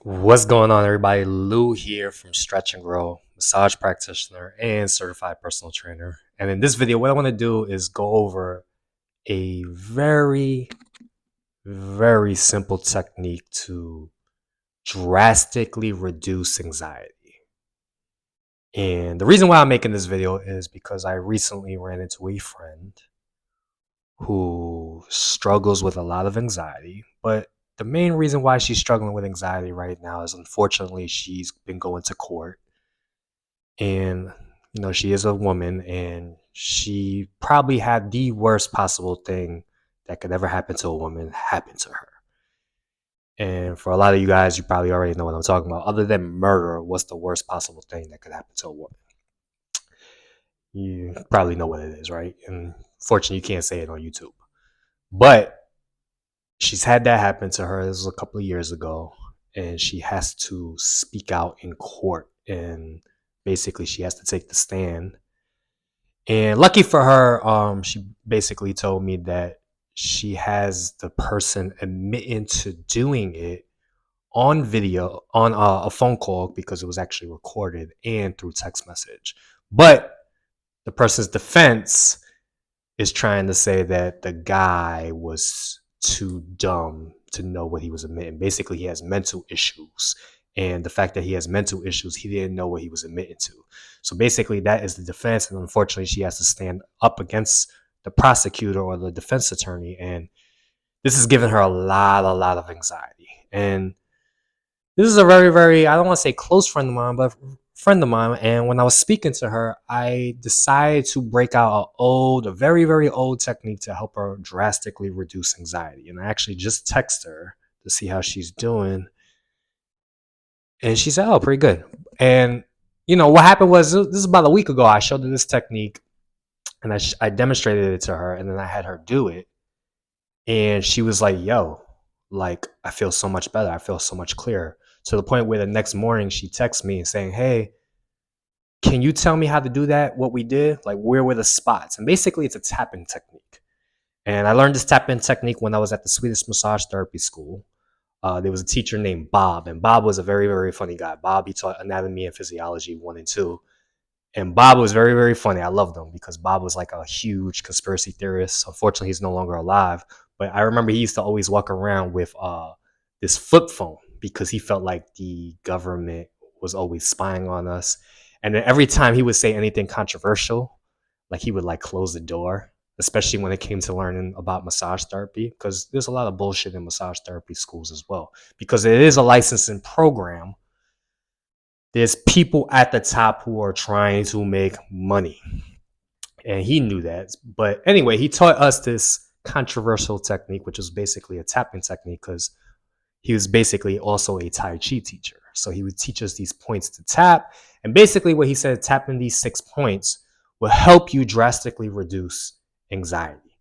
What's going on, everybody? Lou here from Stretch and Grow, massage practitioner and certified personal trainer. And in this video, what I want to do is go over a very simple technique to drastically reduce anxiety. And the reason why I'm making this video is because I recently ran into a friend who struggles with a lot of anxiety, but the main reason why she's struggling with anxiety right now is unfortunately she's been going to court, and she is a woman, and she probably had the worst possible thing that could ever happen to a woman happen to her. And for a lot of you guys, you probably already know what I'm talking about. Other than murder, what's the worst possible thing that could happen to a woman? You probably know what it is, right? And fortunately, you can't say it on YouTube. But she's had that happen to her. This was a couple of years ago, and she has to speak out in court, and basically she has to take the stand. And lucky for her, she basically told me that she has the person admitting to doing it on video, on a phone call, because it was actually recorded, and through text message. But the person's defense is trying to say that the guy was too dumb to know what he was admitting. Basically, he has mental issues. And the fact that he has mental issues, he didn't know what he was admitting to. So basically, that is the defense. And unfortunately, she has to stand up against the prosecutor or the defense attorney. And this is giving her a lot of anxiety. And this is a very, I don't want to say close friend of mine, but friend of mine. And when I was speaking to her, I decided to break out a very old technique to help her drastically reduce anxiety. And I actually just texted her to see how she's doing. And she said, "Oh, pretty good." And what happened was, this is about a week ago. I showed her this technique, and I demonstrated it to her, and then I had her do it. And she was like, "Yo, like, I feel so much better. I feel so much clearer." To the point where the next morning she texts me and saying, "Hey, can you tell me how to do that? What we did? Like, where were the spots?" And basically, it's a tapping technique. And I learned this tapping technique when I was at the Swedish massage therapy school. There was a teacher named Bob, and Bob was a very funny guy. Bob, he taught anatomy and physiology 1 and 2. And Bob was very funny. I loved him because Bob was like a huge conspiracy theorist. Unfortunately, he's no longer alive. But I remember he used to always walk around with this flip phone because he felt like the government was always spying on us. And then every time he would say anything controversial, like he would like close the door, especially when it came to learning about massage therapy, because there's a lot of bullshit in massage therapy schools as well. Because it is a licensing program, there's people at the top who are trying to make money. And he knew that. But anyway, he taught us this controversial technique, which was basically a tapping technique, because he was basically also a Tai Chi teacher. So he would teach us these points to tap. And basically, what he said, tapping these 6 points will help you drastically reduce anxiety.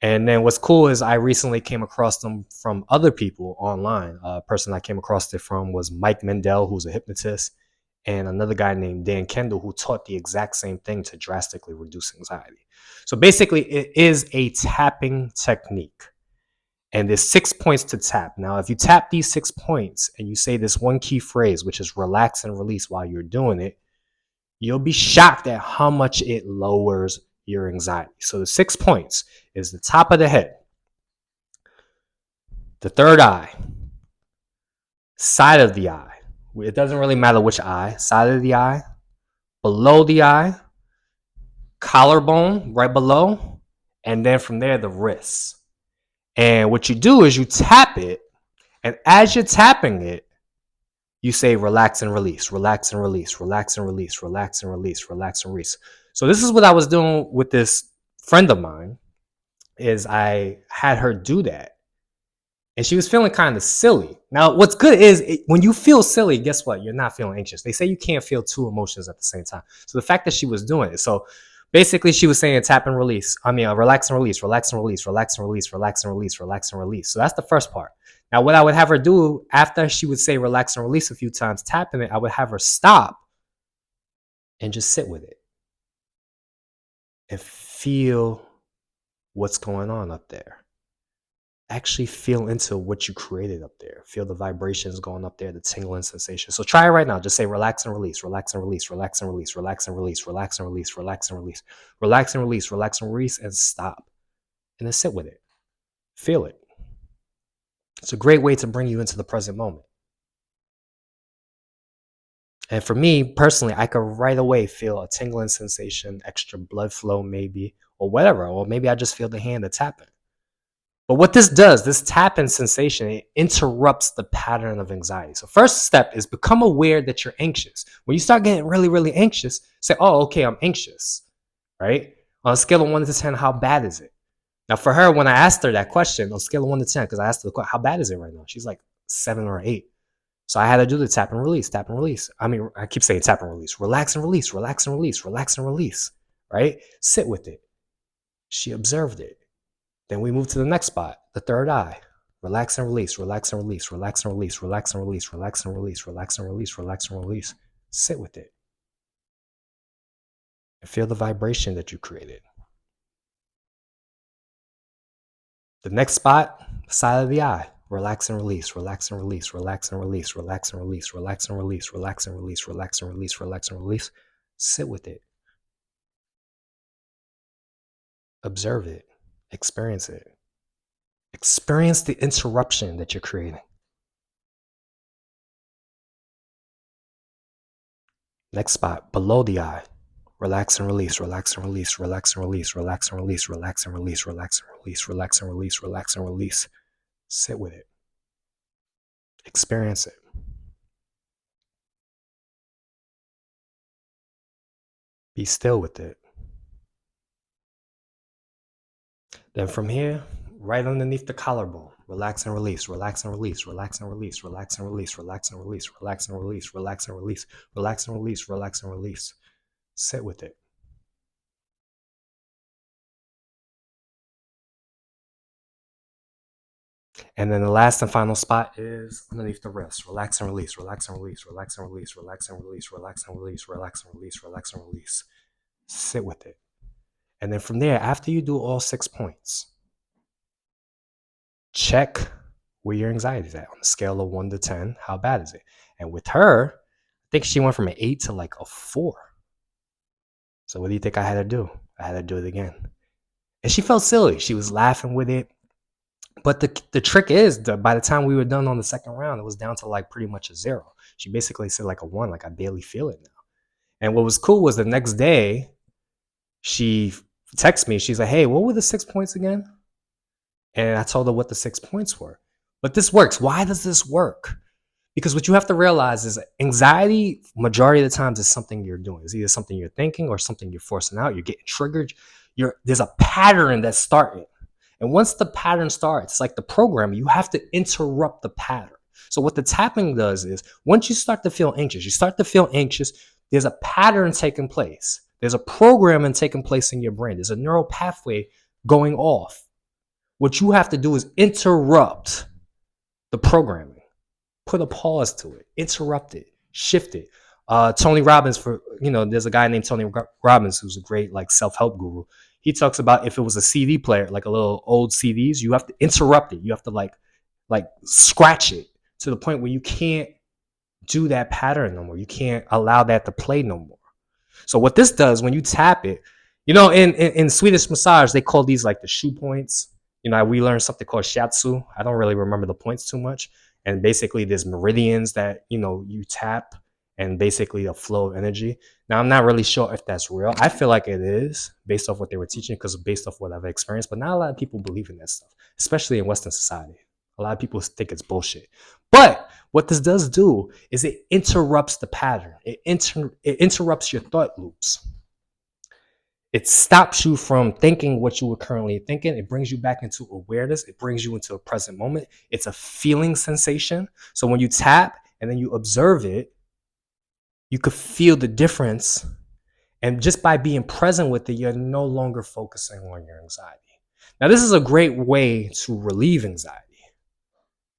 And then what's cool is I recently came across them from other people online. A person I came across it from was Mike Mendel, who's a hypnotist, and another guy named Dan Kendall, who taught the exact same thing to drastically reduce anxiety. So basically, it is a tapping technique. And there's 6 points to tap. Now, if you tap these 6 points and you say this one key phrase, which is relax and release while you're doing it, you'll be shocked at how much it lowers your anxiety. So the 6 points is the top of the head, the third eye, side of the eye. It doesn't really matter which eye, side of the eye, below the eye, collarbone right below, and then from there, the wrist. And what you do is you tap it, and as you're tapping it, you say relax and release, relax and release, relax and release, relax and release, relax and release. So this is what I was doing with this friend of mine, is I had her do that. And she was feeling kind of silly. Now, what's good is when you feel silly, guess what? You're not feeling anxious. They say you can't feel two emotions at the same time. So the fact that she was doing it. So basically, she was saying tap and release. Relax and release, relax and release, relax and release, relax and release, relax and release. So that's the first part. Now, what I would have her do after she would say relax and release a few times, tapping it, I would have her stop and just sit with it and feel what's going on up there. actually feel into what you created up there. Feel the vibrations going up there, the tingling sensation. So try it right now. Just say relax and release, relax and release, relax and release, relax and release, relax and release, relax and release, relax and release, relax and release, and stop. And then sit with it. Feel it. It's a great way to bring you into the present moment. And for me personally, I could right away feel a tingling sensation, extra blood flow maybe, or whatever. Or maybe I just feel the hand that's tapping. But what this does, this tapping sensation, it interrupts the pattern of anxiety. So first step is become aware that you're anxious. When you start getting really, really anxious, say, oh, okay, I'm anxious, right? On a scale of 1 to 10, how bad is it? Now for her, when I asked her that question, on a scale of 1 to 10, because I asked her the question, how bad is it right now? She's like 7 or 8. So I had to do the tap and release, tap and release. I mean, I keep saying tap and release, relax and release, relax and release, relax and release, right? Sit with it. She observed it. Then we move to the next spot, the third eye. Relax and release, relax and release, relax and release, relax and release, relax and release, relax and release, relax and release. Sit with it. And feel the vibration that you created. The next spot, side of the eye. Relax and release, relax and release, relax and release, relax and release, relax and release, relax and release, relax and release, relax and release. Sit with it. Observe it. Experience it. Experience the interruption that you're creating. Next spot, below the eye. Relax and release, relax and release, relax and release, relax and release, relax and release, relax and release, relax and release, relax and release. Sit with it. Experience it. Be still with it. Then from here, right underneath the collarbone, relax and release, relax and release, relax and release, relax and release, relax and release, relax and release, relax and release, relax and release, relax and release. Sit with it. And then the last and final spot is underneath the wrist. Relax and release, relax and release, relax and release, relax and release, relax and release, relax and release, relax and release. Sit with it. And then from there, after you do all 6 points, check where your anxiety is at on a scale of 1 to 10. How bad is it? And with her, I think she went from an 8 to like a 4. So what do you think I had to do? I had to do it again. And she felt silly. She was laughing with it. But the trick is that by the time we were done on the second round, it was down to like pretty much a 0. She basically said like a 1, like I barely feel it now. And what was cool was the next day, she texted me. She's like, hey, what were the 6 points again? And I told her what the 6 points were. But this works. Why does this work? Because what you have to realize is anxiety, majority of the times, is something you're doing. It's either something you're thinking or something you're forcing out. You're getting triggered. There's a pattern that's starting. And once the pattern starts, like the program, you have to interrupt the pattern. So what the tapping does is once you start to feel anxious, there's a pattern taking place. There's a programming taking place in your brain. There's a neural pathway going off. What you have to do is interrupt the programming. Put a pause to it. Interrupt it. Shift it. Tony Robbins, there's a guy named Tony Robbins who's a great like self-help guru. He talks about if it was a CD player, like a little old CDs, you have to interrupt it. You have to like scratch it to the point where you can't do that pattern no more. You can't allow that to play no more. So what this does when you tap it, in Swedish massage, they call these like the shoe points. We learned something called shiatsu. I don't really remember the points too much. And basically there's meridians that, you tap and basically a flow of energy. Now, I'm not really sure if that's real. I feel like it is based off what they were teaching because based off what I've experienced, but not a lot of people believe in that stuff, especially in Western society. A lot of people think it's bullshit. But what this does do is it interrupts the pattern. It interrupts your thought loops. It stops you from thinking what you were currently thinking. It brings you back into awareness. It brings you into a present moment. It's a feeling sensation. So when you tap and then you observe it, you could feel the difference. And just by being present with it, you're no longer focusing on your anxiety. Now, this is a great way to relieve anxiety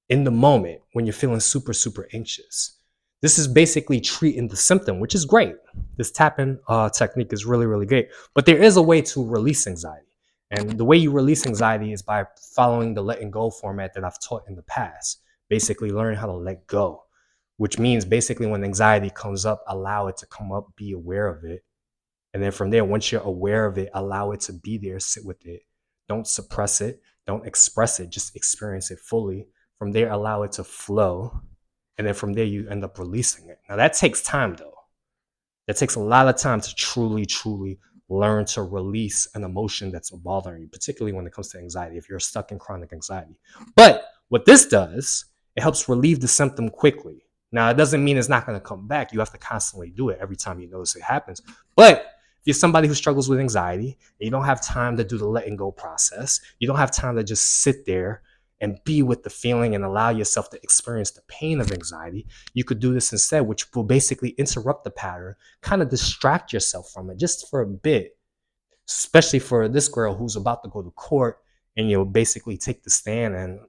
in the moment when you're feeling super, super anxious. This is basically treating the symptom, which is great. This tapping technique is really, really great. But there is a way to release anxiety. And the way you release anxiety is by following the letting go format that I've taught in the past. Basically, learning how to let go, which means basically when anxiety comes up, allow it to come up, be aware of it. And then from there, once you're aware of it, allow it to be there, sit with it. Don't suppress it, don't express it, just experience it fully. From there, allow it to flow. And then from there, you end up releasing it. Now, that takes time, though. That takes a lot of time to truly, truly learn to release an emotion that's bothering you, particularly when it comes to anxiety, if you're stuck in chronic anxiety. But what this does, it helps relieve the symptom quickly. Now, it doesn't mean it's not going to come back. You have to constantly do it every time you notice it happens. But if you're somebody who struggles with anxiety, and you don't have time to do the letting go process, you don't have time to just sit there and be with the feeling and allow yourself to experience the pain of anxiety, you could do this instead, which will basically interrupt the pattern, kind of distract yourself from it just for a bit, especially for this girl who's about to go to court and you'll basically take the stand and,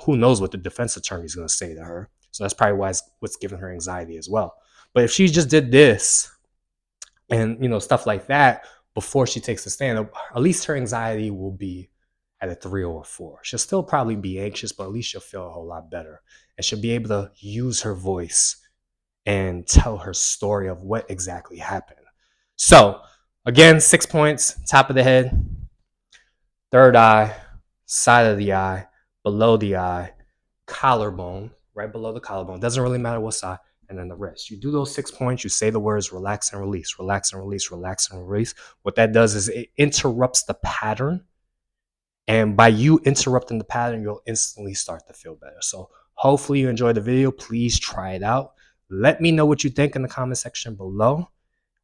who knows what the defense attorney is going to say to her. So that's probably what's giving her anxiety as well. But if she just did this and, stuff like that before she takes the stand, at least her anxiety will be at a 3 or a 4. She'll still probably be anxious, but at least she'll feel a whole lot better. And she'll be able to use her voice and tell her story of what exactly happened. So, again, 6 points: top of the head, third eye, side of the eye, below the eye, collarbone, right below the collarbone. Doesn't really matter what side. And then the wrist. You do those 6 points, you say the words relax and release, relax and release, relax and release. What that does is it interrupts the pattern. And by you interrupting the pattern, you'll instantly start to feel better. So hopefully you enjoyed the video. Please try it out. Let me know what you think in the comment section below.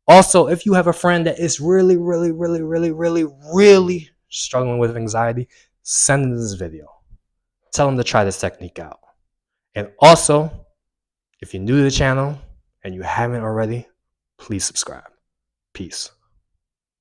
Also, if you have a friend that is really, really, really, really, really, really struggling with anxiety, send them this video. Tell them to try this technique out. And also, if you're new to the channel and you haven't already, please subscribe. Peace.